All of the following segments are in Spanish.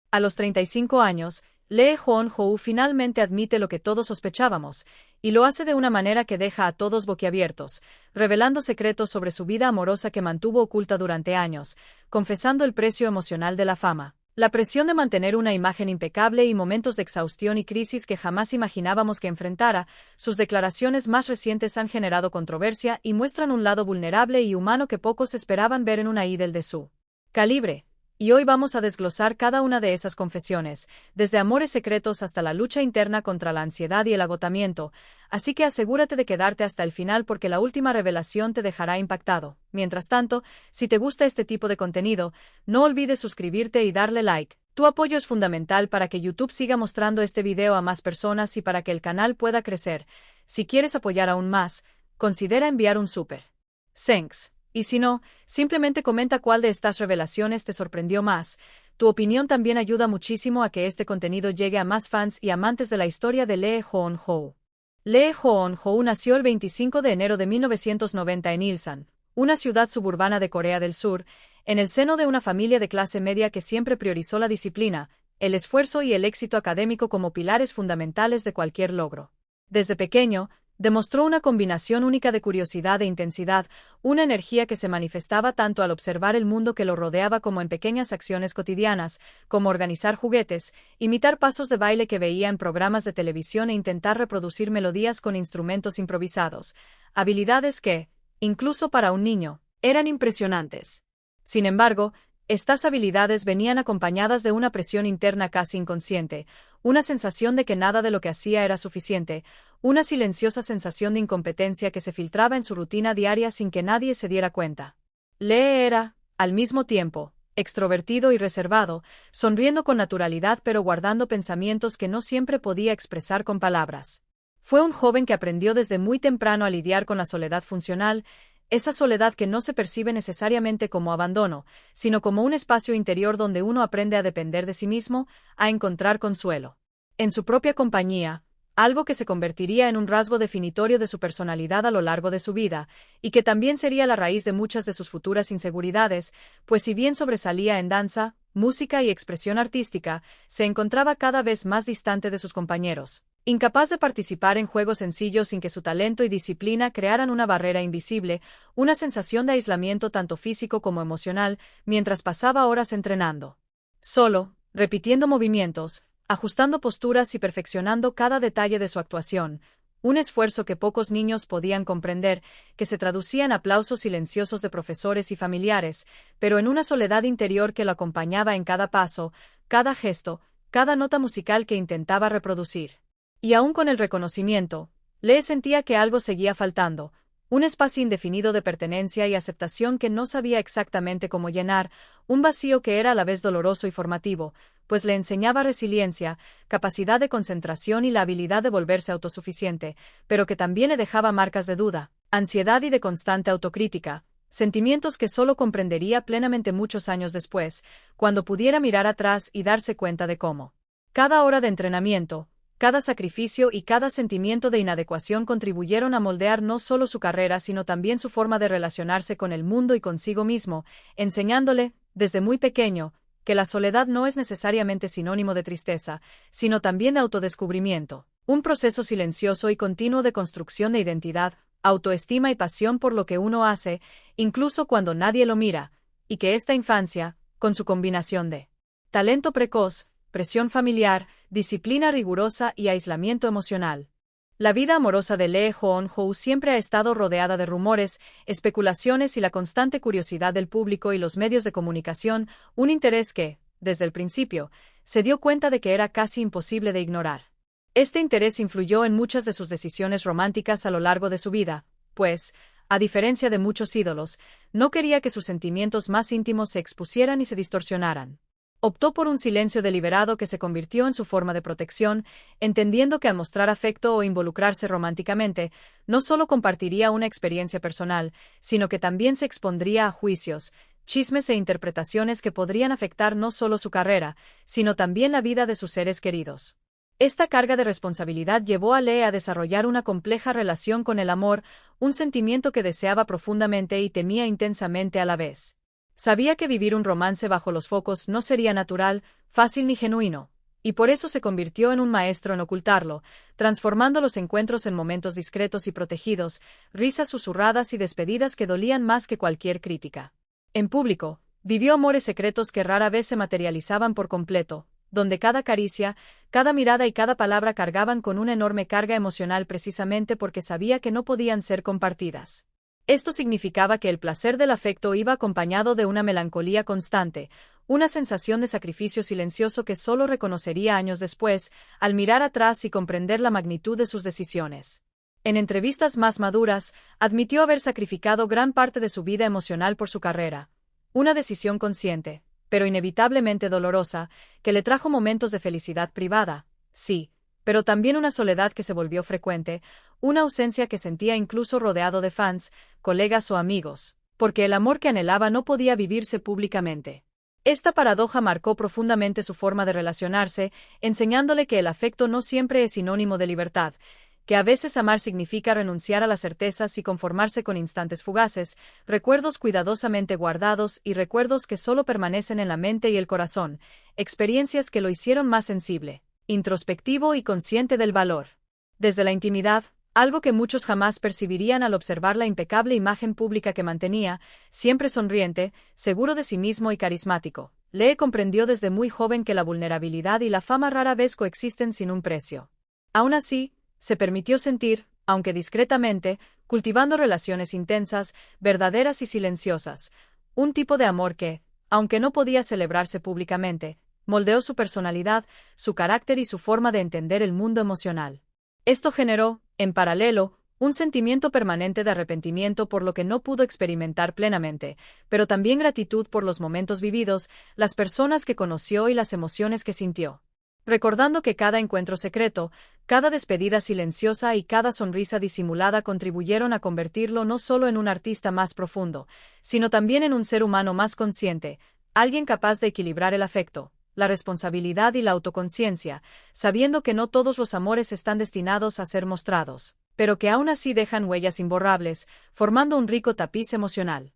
A los 35 años, Lee Hoon-ho finalmente admite lo que todos sospechábamos, y lo hace de una manera que deja a todos boquiabiertos, revelando secretos sobre su vida amorosa que mantuvo oculta durante años, confesando el precio emocional de la fama, la presión de mantener una imagen impecable y momentos de exhaustión y crisis que jamás imaginábamos que enfrentara. Sus declaraciones más recientes han generado controversia y muestran un lado vulnerable y humano que pocos esperaban ver en una ídol de su calibre. Y hoy vamos a desglosar cada una de esas confesiones, desde amores secretos hasta la lucha interna contra la ansiedad y el agotamiento, así que asegúrate de quedarte hasta el final porque la última revelación te dejará impactado. Mientras tanto, si te gusta este tipo de contenido, no olvides suscribirte y darle like. Tu apoyo es fundamental para que YouTube siga mostrando este video a más personas y para que el canal pueda crecer. Si quieres apoyar aún más, considera enviar un super thanks. Y si no, simplemente comenta cuál de estas revelaciones te sorprendió más. Tu opinión también ayuda muchísimo a que este contenido llegue a más fans y amantes de la historia de Lee Hoon-ho. Lee Hoon-ho nació el 25 de enero de 1990 en Ilsan, una ciudad suburbana de Corea del Sur, en el seno de una familia de clase media que siempre priorizó la disciplina, el esfuerzo y el éxito académico como pilares fundamentales de cualquier logro. Desde pequeño, demostró una combinación única de curiosidad e intensidad, una energía que se manifestaba tanto al observar el mundo que lo rodeaba como en pequeñas acciones cotidianas, como organizar juguetes, imitar pasos de baile que veía en programas de televisión e intentar reproducir melodías con instrumentos improvisados, habilidades que, incluso para un niño, eran impresionantes. Sin embargo, estas habilidades venían acompañadas de una presión interna casi inconsciente, una sensación de que nada de lo que hacía era suficiente, una silenciosa sensación de incompetencia que se filtraba en su rutina diaria sin que nadie se diera cuenta. Lee era, al mismo tiempo, extrovertido y reservado, sonriendo con naturalidad pero guardando pensamientos que no siempre podía expresar con palabras. Fue un joven que aprendió desde muy temprano a lidiar con la soledad funcional, esa soledad que no se percibe necesariamente como abandono, sino como un espacio interior donde uno aprende a depender de sí mismo, a encontrar consuelo en su propia compañía, algo que se convertiría en un rasgo definitorio de su personalidad a lo largo de su vida, y que también sería la raíz de muchas de sus futuras inseguridades, pues si bien sobresalía en danza, música y expresión artística, se encontraba cada vez más distante de sus compañeros, incapaz de participar en juegos sencillos sin que su talento y disciplina crearan una barrera invisible, una sensación de aislamiento tanto físico como emocional, mientras pasaba horas entrenando solo, repitiendo movimientos, ajustando posturas y perfeccionando cada detalle de su actuación, un esfuerzo que pocos niños podían comprender, que se traducía en aplausos silenciosos de profesores y familiares, pero en una soledad interior que lo acompañaba en cada paso, cada gesto, cada nota musical que intentaba reproducir. Y aún con el reconocimiento, Lee sentía que algo seguía faltando, un espacio indefinido de pertenencia y aceptación que no sabía exactamente cómo llenar, un vacío que era a la vez doloroso y formativo, pues le enseñaba resiliencia, capacidad de concentración y la habilidad de volverse autosuficiente, pero que también le dejaba marcas de duda, ansiedad y de constante autocrítica, sentimientos que solo comprendería plenamente muchos años después, cuando pudiera mirar atrás y darse cuenta de cómo cada hora de entrenamiento, cada sacrificio y cada sentimiento de inadecuación contribuyeron a moldear no solo su carrera sino también su forma de relacionarse con el mundo y consigo mismo, enseñándole, desde muy pequeño, que la soledad no es necesariamente sinónimo de tristeza, sino también de autodescubrimiento, un proceso silencioso y continuo de construcción de identidad, autoestima y pasión por lo que uno hace, incluso cuando nadie lo mira, y que esta infancia, con su combinación de talento precoz, presión familiar, disciplina rigurosa y aislamiento emocional. La vida amorosa de Lee Hoon-ho siempre ha estado rodeada de rumores, especulaciones y la constante curiosidad del público y los medios de comunicación, un interés que, desde el principio, se dio cuenta de que era casi imposible de ignorar. Este interés influyó en muchas de sus decisiones románticas a lo largo de su vida, pues, a diferencia de muchos ídolos, no quería que sus sentimientos más íntimos se expusieran y se distorsionaran. Optó por un silencio deliberado que se convirtió en su forma de protección, entendiendo que al mostrar afecto o involucrarse románticamente, no solo compartiría una experiencia personal, sino que también se expondría a juicios, chismes e interpretaciones que podrían afectar no solo su carrera, sino también la vida de sus seres queridos. Esta carga de responsabilidad llevó a Lee a desarrollar una compleja relación con el amor, un sentimiento que deseaba profundamente y temía intensamente a la vez. Sabía que vivir un romance bajo los focos no sería natural, fácil ni genuino, y por eso se convirtió en un maestro en ocultarlo, transformando los encuentros en momentos discretos y protegidos, risas susurradas y despedidas que dolían más que cualquier crítica. En público, vivió amores secretos que rara vez se materializaban por completo, donde cada caricia, cada mirada y cada palabra cargaban con una enorme carga emocional precisamente porque sabía que no podían ser compartidas. Esto significaba que el placer del afecto iba acompañado de una melancolía constante, una sensación de sacrificio silencioso que solo reconocería años después, al mirar atrás y comprender la magnitud de sus decisiones. En entrevistas más maduras, admitió haber sacrificado gran parte de su vida emocional por su carrera, una decisión consciente, pero inevitablemente dolorosa, que le trajo momentos de felicidad privada, sí, pero también una soledad que se volvió frecuente, una ausencia que sentía incluso rodeado de fans, colegas o amigos, porque el amor que anhelaba no podía vivirse públicamente. Esta paradoja marcó profundamente su forma de relacionarse, enseñándole que el afecto no siempre es sinónimo de libertad, que a veces amar significa renunciar a las certezas y conformarse con instantes fugaces, recuerdos cuidadosamente guardados y recuerdos que solo permanecen en la mente y el corazón, experiencias que lo hicieron más sensible, introspectivo y consciente del valor. Desde la intimidad, algo que muchos jamás percibirían al observar la impecable imagen pública que mantenía, siempre sonriente, seguro de sí mismo y carismático, Lee comprendió desde muy joven que la vulnerabilidad y la fama rara vez coexisten sin un precio. Aún así, se permitió sentir, aunque discretamente, cultivando relaciones intensas, verdaderas y silenciosas, un tipo de amor que, aunque no podía celebrarse públicamente, moldeó su personalidad, su carácter y su forma de entender el mundo emocional. Esto generó, en paralelo, un sentimiento permanente de arrepentimiento por lo que no pudo experimentar plenamente, pero también gratitud por los momentos vividos, las personas que conoció y las emociones que sintió. Recordando que cada encuentro secreto, cada despedida silenciosa y cada sonrisa disimulada contribuyeron a convertirlo no solo en un artista más profundo, sino también en un ser humano más consciente, alguien capaz de equilibrar el afecto, la responsabilidad y la autoconciencia, sabiendo que no todos los amores están destinados a ser mostrados, pero que aún así dejan huellas imborrables, formando un rico tapiz emocional.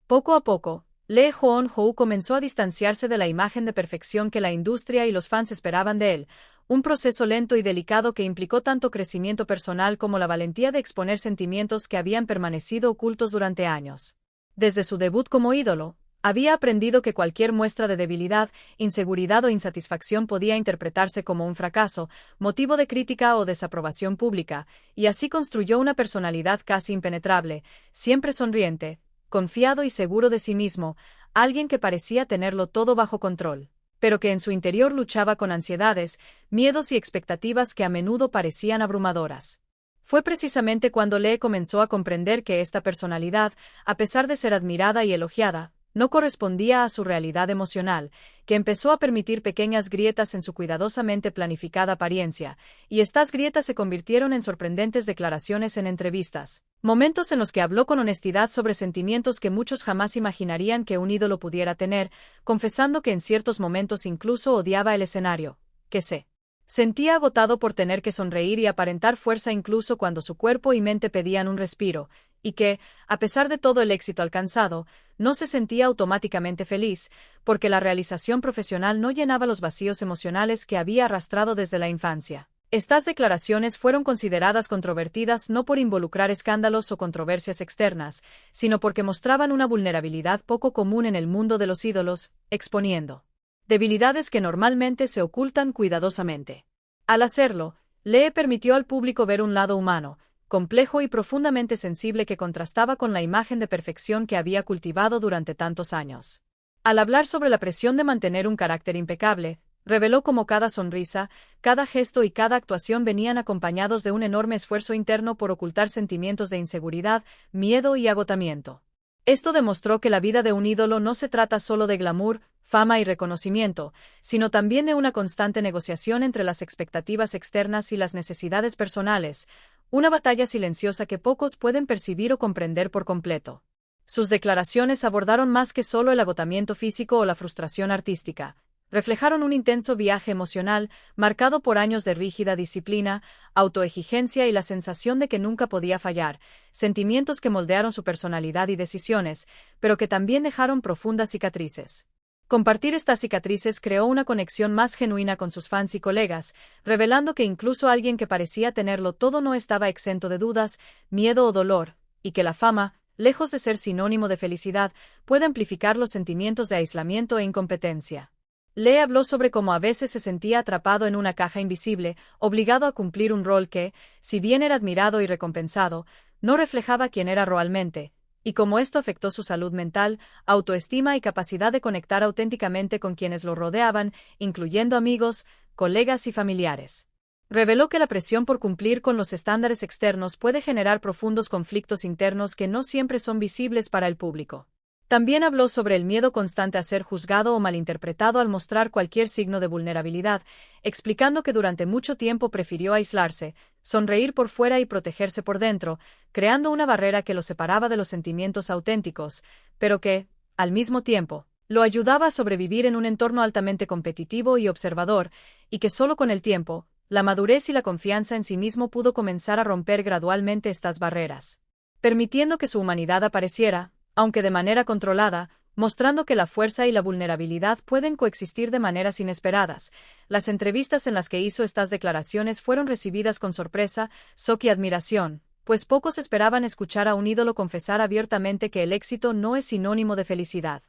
Poco a poco, Lee Joon-ho comenzó a distanciarse de la imagen de perfección que la industria y los fans esperaban de él, un proceso lento y delicado que implicó tanto crecimiento personal como la valentía de exponer sentimientos que habían permanecido ocultos durante años. Desde su debut como ídolo, había aprendido que cualquier muestra de debilidad, inseguridad o insatisfacción podía interpretarse como un fracaso, motivo de crítica o desaprobación pública, y así construyó una personalidad casi impenetrable, siempre sonriente, confiado y seguro de sí mismo, alguien que parecía tenerlo todo bajo control, pero que en su interior luchaba con ansiedades, miedos y expectativas que a menudo parecían abrumadoras. Fue precisamente cuando Lee comenzó a comprender que esta personalidad, a pesar de ser admirada y elogiada, no correspondía a su realidad emocional, que empezó a permitir pequeñas grietas en su cuidadosamente planificada apariencia, y estas grietas se convirtieron en sorprendentes declaraciones en entrevistas, momentos en los que habló con honestidad sobre sentimientos que muchos jamás imaginarían que un ídolo pudiera tener, confesando que en ciertos momentos incluso odiaba el escenario, que se sentía agotado por tener que sonreír y aparentar fuerza incluso cuando su cuerpo y mente pedían un respiro, y que, a pesar de todo el éxito alcanzado, no se sentía automáticamente feliz, porque la realización profesional no llenaba los vacíos emocionales que había arrastrado desde la infancia. Estas declaraciones fueron consideradas controvertidas no por involucrar escándalos o controversias externas, sino porque mostraban una vulnerabilidad poco común en el mundo de los ídolos, exponiendo debilidades que normalmente se ocultan cuidadosamente. Al hacerlo, Lee permitió al público ver un lado humano, complejo y profundamente sensible que contrastaba con la imagen de perfección que había cultivado durante tantos años. Al hablar sobre la presión de mantener un carácter impecable, reveló cómo cada sonrisa, cada gesto y cada actuación venían acompañados de un enorme esfuerzo interno por ocultar sentimientos de inseguridad, miedo y agotamiento. Esto demostró que la vida de un ídolo no se trata solo de glamour, fama y reconocimiento, sino también de una constante negociación entre las expectativas externas y las necesidades personales, una batalla silenciosa que pocos pueden percibir o comprender por completo. Sus declaraciones abordaron más que solo el agotamiento físico o la frustración artística. reflejaron un intenso viaje emocional, marcado por años de rígida disciplina, autoexigencia y la sensación de que nunca podía fallar, sentimientos que moldearon su personalidad y decisiones, pero que también dejaron profundas cicatrices. Compartir estas cicatrices creó una conexión más genuina con sus fans y colegas, revelando que incluso alguien que parecía tenerlo todo no estaba exento de dudas, miedo o dolor, y que la fama, lejos de ser sinónimo de felicidad, puede amplificar los sentimientos de aislamiento e incompetencia. Lee habló sobre cómo a veces se sentía atrapado en una caja invisible, obligado a cumplir un rol que, si bien era admirado y recompensado, no reflejaba quién era realmente, y cómo esto afectó su salud mental, autoestima y capacidad de conectar auténticamente con quienes lo rodeaban, incluyendo amigos, colegas y familiares. Reveló que la presión por cumplir con los estándares externos puede generar profundos conflictos internos que no siempre son visibles para el público. También habló sobre el miedo constante a ser juzgado o malinterpretado al mostrar cualquier signo de vulnerabilidad, explicando que durante mucho tiempo prefirió aislarse, sonreír por fuera y protegerse por dentro, creando una barrera que lo separaba de los sentimientos auténticos, pero que, al mismo tiempo, lo ayudaba a sobrevivir en un entorno altamente competitivo y observador, y que solo con el tiempo, la madurez y la confianza en sí mismo pudo comenzar a romper gradualmente estas barreras, permitiendo que su humanidad apareciera, aunque de manera controlada, mostrando que la fuerza y la vulnerabilidad pueden coexistir de maneras inesperadas. Las entrevistas en las que hizo estas declaraciones fueron recibidas con sorpresa, shock y admiración, pues pocos esperaban escuchar a un ídolo confesar abiertamente que el éxito no es sinónimo de felicidad.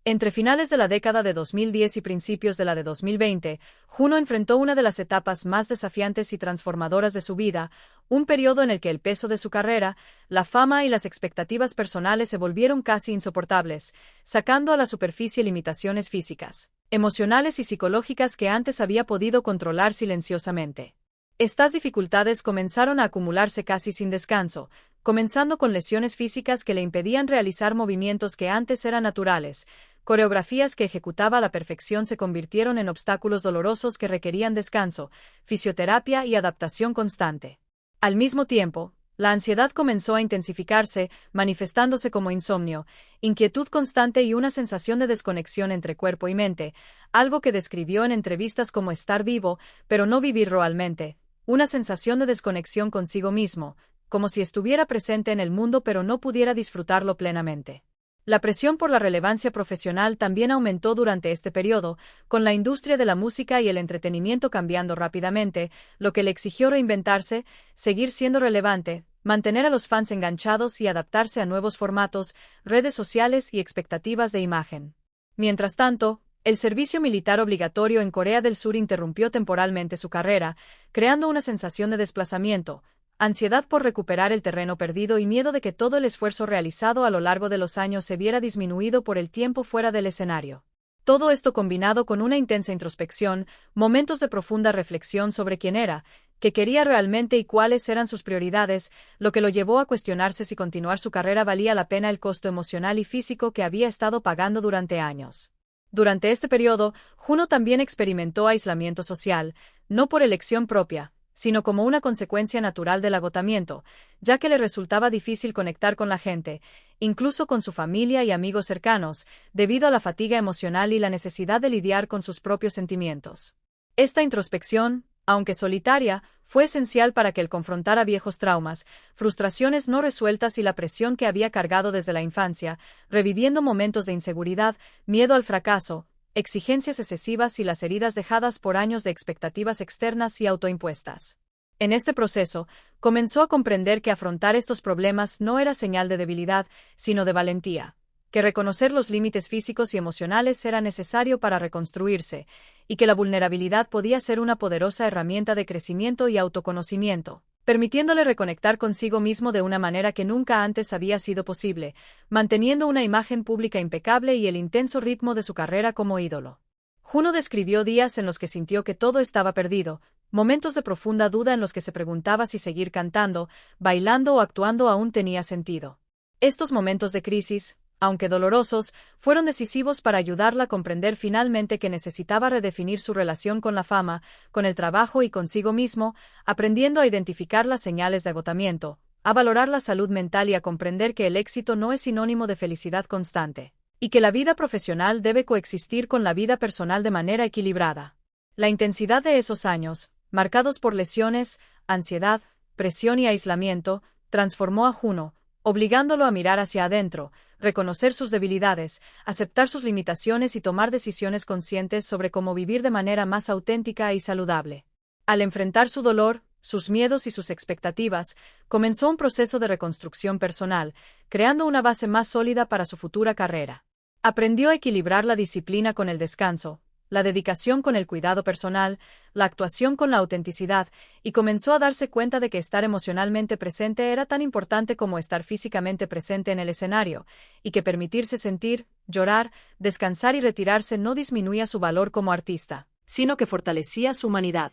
Entre finales de la década de 2010 y principios de la de 2020, Juno enfrentó una de las etapas más desafiantes y transformadoras de su vida, un periodo en el que el peso de su carrera, la fama y las expectativas personales se volvieron casi insoportables, sacando a la superficie limitaciones físicas, emocionales y psicológicas que antes había podido controlar silenciosamente. Estas dificultades comenzaron a acumularse casi sin descanso, comenzando con lesiones físicas que le impedían realizar movimientos que antes eran naturales. Coreografías que ejecutaba a la perfección se convirtieron en obstáculos dolorosos que requerían descanso, fisioterapia y adaptación constante. Al mismo tiempo, la ansiedad comenzó a intensificarse, manifestándose como insomnio, inquietud constante y una sensación de desconexión entre cuerpo y mente, algo que describió en entrevistas como estar vivo, pero no vivir realmente, una sensación de desconexión consigo mismo, como si estuviera presente en el mundo pero no pudiera disfrutarlo plenamente. La presión por la relevancia profesional también aumentó durante este periodo, con la industria de la música y el entretenimiento cambiando rápidamente, lo que le exigió reinventarse, seguir siendo relevante, mantener a los fans enganchados y adaptarse a nuevos formatos, redes sociales y expectativas de imagen. Mientras tanto, el servicio militar obligatorio en Corea del Sur interrumpió temporalmente su carrera, creando una sensación de desplazamiento, ansiedad por recuperar el terreno perdido y miedo de que todo el esfuerzo realizado a lo largo de los años se viera disminuido por el tiempo fuera del escenario. Todo esto combinado con una intensa introspección, momentos de profunda reflexión sobre quién era, qué quería realmente y cuáles eran sus prioridades, lo que lo llevó a cuestionarse si continuar su carrera valía la pena el costo emocional y físico que había estado pagando durante años. Durante este periodo, Juno también experimentó aislamiento social, no por elección propia, sino como una consecuencia natural del agotamiento, ya que le resultaba difícil conectar con la gente, incluso con su familia y amigos cercanos, debido a la fatiga emocional y la necesidad de lidiar con sus propios sentimientos. Esta introspección, aunque solitaria, fue esencial para que él confrontara viejos traumas, frustraciones no resueltas y la presión que había cargado desde la infancia, reviviendo momentos de inseguridad, miedo al fracaso, exigencias excesivas y las heridas dejadas por años de expectativas externas y autoimpuestas. En este proceso, comenzó a comprender que afrontar estos problemas no era señal de debilidad, sino de valentía, que reconocer los límites físicos y emocionales era necesario para reconstruirse, y que la vulnerabilidad podía ser una poderosa herramienta de crecimiento y autoconocimiento, permitiéndole reconectar consigo mismo de una manera que nunca antes había sido posible, manteniendo una imagen pública impecable y el intenso ritmo de su carrera como ídolo. Juno describió días en los que sintió que todo estaba perdido, momentos de profunda duda en los que se preguntaba si seguir cantando, bailando o actuando aún tenía sentido. Estos momentos de crisis, aunque dolorosos, fueron decisivos para ayudarla a comprender finalmente que necesitaba redefinir su relación con la fama, con el trabajo y consigo mismo, aprendiendo a identificar las señales de agotamiento, a valorar la salud mental y a comprender que el éxito no es sinónimo de felicidad constante, y que la vida profesional debe coexistir con la vida personal de manera equilibrada. La intensidad de esos años, marcados por lesiones, ansiedad, presión y aislamiento, transformó a Juno, obligándolo a mirar hacia adentro, reconocer sus debilidades, aceptar sus limitaciones y tomar decisiones conscientes sobre cómo vivir de manera más auténtica y saludable. Al enfrentar su dolor, sus miedos y sus expectativas, comenzó un proceso de reconstrucción personal, creando una base más sólida para su futura carrera. Aprendió a equilibrar la disciplina con el descanso, la dedicación con el cuidado personal, la actuación con la autenticidad, y comenzó a darse cuenta de que estar emocionalmente presente era tan importante como estar físicamente presente en el escenario, y que permitirse sentir, llorar, descansar y retirarse no disminuía su valor como artista, sino que fortalecía su humanidad.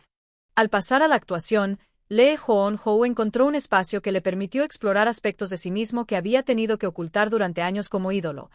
Al pasar a la actuación, Lee Joon-ho encontró un espacio que le permitió explorar aspectos de sí mismo que había tenido que ocultar durante años como ídolo,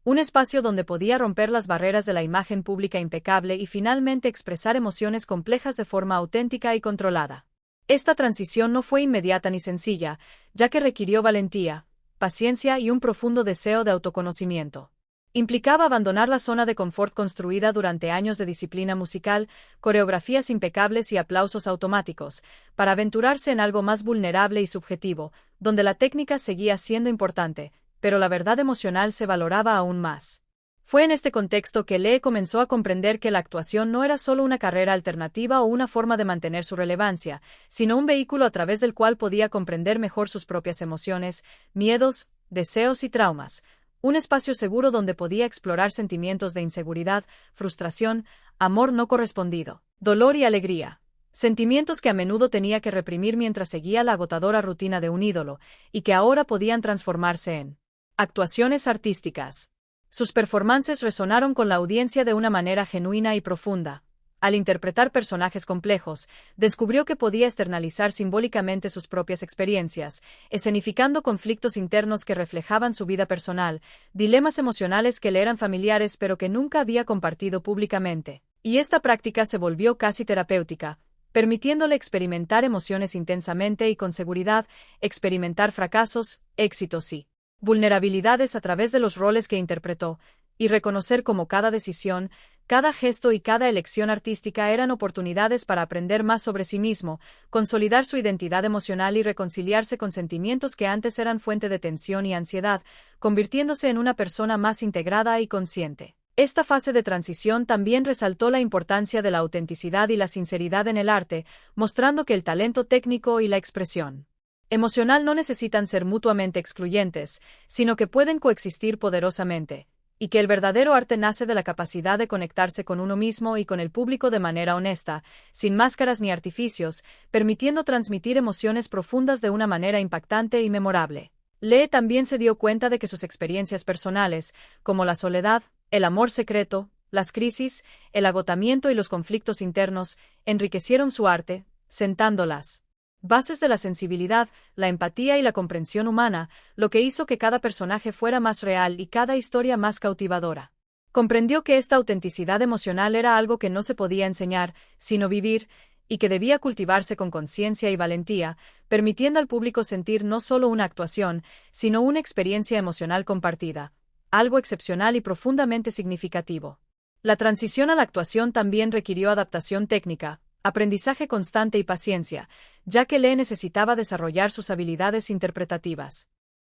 un espacio donde podía romper las barreras de la imagen pública impecable y finalmente expresar emociones complejas de forma auténtica y controlada. Esta transición no fue inmediata ni sencilla, ya que requirió valentía, paciencia y un profundo deseo de autoconocimiento. Implicaba abandonar la zona de confort construida durante años de disciplina musical, coreografías impecables y aplausos automáticos, para aventurarse en algo más vulnerable y subjetivo, donde la técnica seguía siendo importante, pero la verdad emocional se valoraba aún más. Fue en este contexto que Lee comenzó a comprender que la actuación no era solo una carrera alternativa o una forma de mantener su relevancia, sino un vehículo a través del cual podía comprender mejor sus propias emociones, miedos, deseos y traumas, un espacio seguro donde podía explorar sentimientos de inseguridad, frustración, amor no correspondido, dolor y alegría. Sentimientos que a menudo tenía que reprimir mientras seguía la agotadora rutina de un ídolo, y que ahora podían transformarse en actuaciones artísticas. Sus performances resonaron con la audiencia de una manera genuina y profunda. Al interpretar personajes complejos, descubrió que podía externalizar simbólicamente sus propias experiencias, escenificando conflictos internos que reflejaban su vida personal, dilemas emocionales que le eran familiares pero que nunca había compartido públicamente. Y esta práctica se volvió casi terapéutica, permitiéndole experimentar emociones intensamente y con seguridad, experimentar fracasos, éxitos y vulnerabilidades a través de los roles que interpretó, y reconocer cómo cada decisión, cada gesto y cada elección artística eran oportunidades para aprender más sobre sí mismo, consolidar su identidad emocional y reconciliarse con sentimientos que antes eran fuente de tensión y ansiedad, convirtiéndose en una persona más integrada y consciente. Esta fase de transición también resaltó la importancia de la autenticidad y la sinceridad en el arte, mostrando que el talento técnico y la expresión emocional no necesitan ser mutuamente excluyentes, sino que pueden coexistir poderosamente, y que el verdadero arte nace de la capacidad de conectarse con uno mismo y con el público de manera honesta, sin máscaras ni artificios, permitiendo transmitir emociones profundas de una manera impactante y memorable. Lee también se dio cuenta de que sus experiencias personales, como la soledad, el amor secreto, las crisis, el agotamiento y los conflictos internos, enriquecieron su arte, sentando las bases de la sensibilidad, la empatía y la comprensión humana, lo que hizo que cada personaje fuera más real y cada historia más cautivadora. Comprendió que esta autenticidad emocional era algo que no se podía enseñar, sino vivir, y que debía cultivarse con conciencia y valentía, permitiendo al público sentir no solo una actuación, sino una experiencia emocional compartida, algo excepcional y profundamente significativo. La transición a la actuación también requirió adaptación técnica, aprendizaje constante y paciencia, ya que Lee necesitaba desarrollar sus habilidades interpretativas.